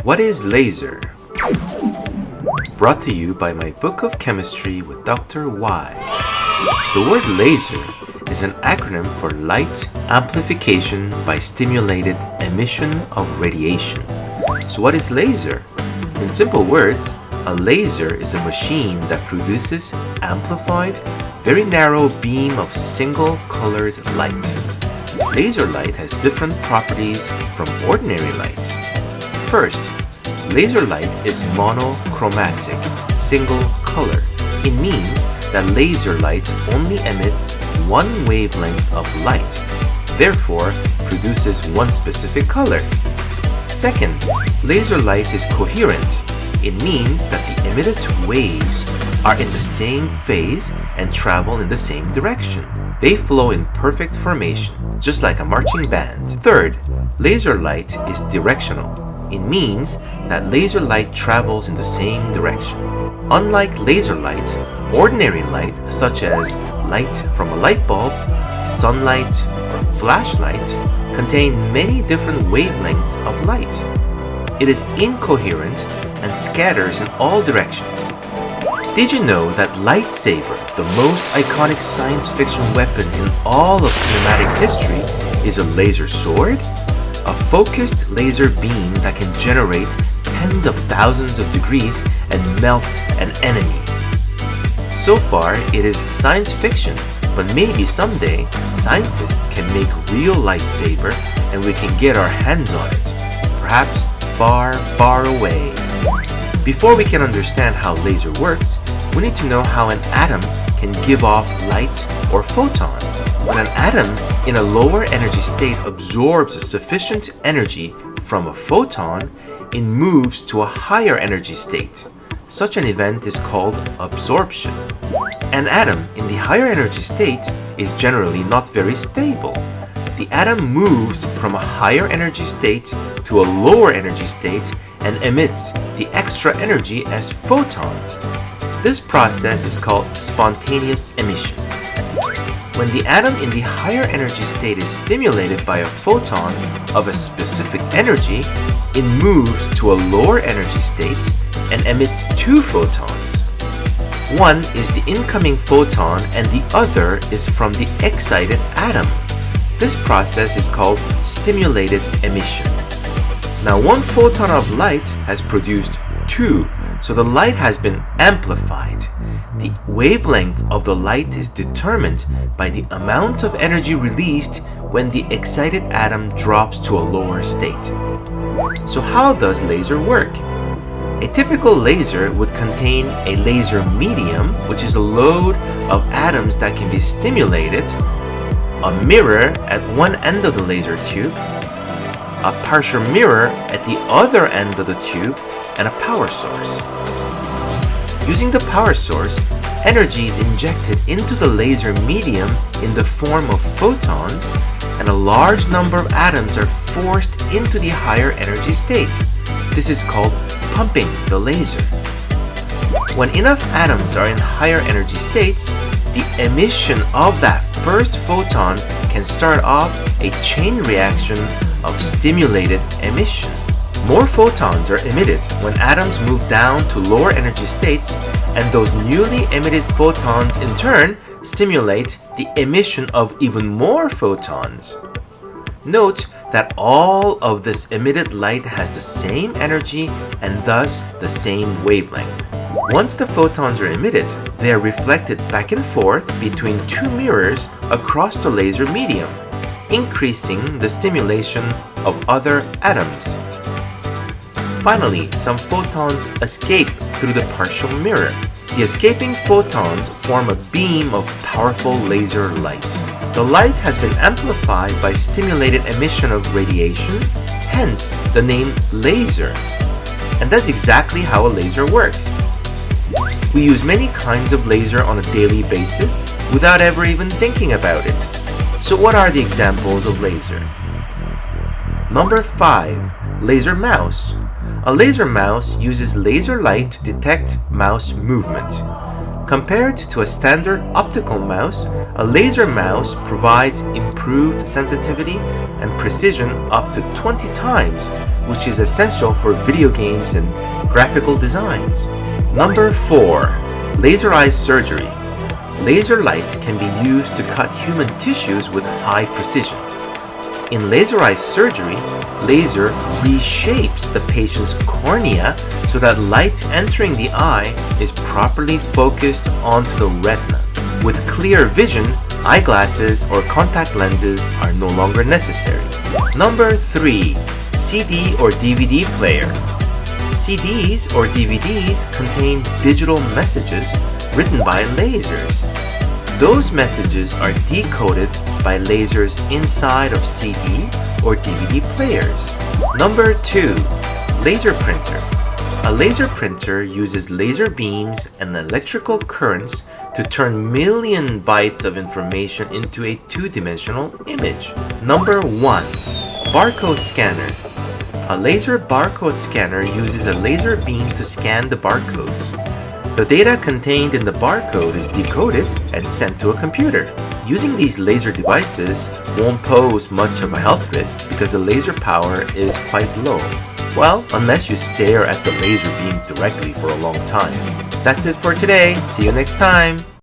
What is laser? Brought to you by my book of chemistry with Dr. Y. The word laser is an acronym for Light Amplification by Stimulated Emission of Radiation. So what is laser? In simple words, a laser is a machine that produces amplified, very narrow beam of single-colored light. Laser light has different properties from ordinary light. First, laser light is monochromatic, single color. It means that laser light only emits one wavelength of light, therefore produces one specific color. Second, laser light is coherent. It means that the emitted waves are in the same phase and travel in the same direction. They flow in perfect formation, just like a marching band. Third, laser light is directional. It means that laser light travels in the same direction. Unlike laser light, ordinary light, such as light from a light bulb, sunlight, or flashlight, contain many different wavelengths of light. It is incoherent and scatters in all directions. Did you know that Lightsaber, the most iconic science fiction weapon in all of cinematic history, is a laser sword? A focused laser beam that can generate tens of thousands of degrees and melt an enemy. So far, it is science fiction, but maybe someday scientists can make real lightsaber and we can get our hands on it, perhaps far, far away. Before we can understand how laser works, we need to know how an atom can give off light or photon. When an atom in a lower energy state absorbs sufficient energy from a photon, it moves to a higher energy state. Such an event is called absorption. An atom in the higher energy state is generally not very stable. The atom moves from a higher energy state to a lower energy state and emits the extra energy as photons. This process is called spontaneous emission. When the atom in the higher energy state is stimulated by a photon of a specific energy, it moves to a lower energy state and emits two photons. One is the incoming photon and the other is from the excited atom. This process is called stimulated emission. Now, one photon of light has produced two, so the light has been amplified. The wavelength of the light is determined by the amount of energy released when the excited atom drops to a lower state. So how does laser work? A typical laser would contain a laser medium, which is a load of atoms that can be stimulated, a mirror at one end of the laser tube, a partial mirror at the other end of the tube, and a power source. Using the power source, energy is injected into the laser medium in the form of photons, and a large number of atoms are forced into the higher energy state. This is called pumping the laser. When enough atoms are in higher energy states, the emission of that first photon can start off a chain reaction of stimulated emission. More photons are emitted when atoms move down to lower energy states, and those newly emitted photons in turn stimulate the emission of even more photons. Note that all of this emitted light has the same energy and thus the same wavelength. Once the photons are emitted, they are reflected back and forth between two mirrors across the laser medium, increasing the stimulation of other atoms. Finally, some photons escape through the partial mirror. The escaping photons form a beam of powerful laser light. The light has been amplified by stimulated emission of radiation, hence the name laser. And that's exactly how a laser works. We use many kinds of laser on a daily basis without ever even thinking about it. So what are the examples of laser? Number 5. Laser mouse. A laser mouse uses laser light to detect mouse movement. Compared to a standard optical mouse, a laser mouse provides improved sensitivity and precision up to 20 times, which is essential for video games and graphical designs. Number 4. Laserized surgery. Laser light can be used to cut human tissues with high precision. In laserized surgery, laser reshapes the patient's cornea so that light entering the eye is properly focused onto the retina. With clear vision, eyeglasses or contact lenses are no longer necessary. Number 3. CD or DVD player. CDs or DVDs contain digital messages written by lasers. Those messages are decoded by lasers inside of CD or DVD players. Number 2. Laser printer. A laser printer uses laser beams and electrical currents to turn million bytes of information into a two-dimensional image. Number 1. Barcode scanner. A laser barcode scanner uses a laser beam to scan the barcodes. The data contained in the barcode is decoded and sent to a computer. Using these laser devices won't pose much of a health risk because the laser power is quite low. Well, unless you stare at the laser beam directly for a long time. That's it for today. See you next time.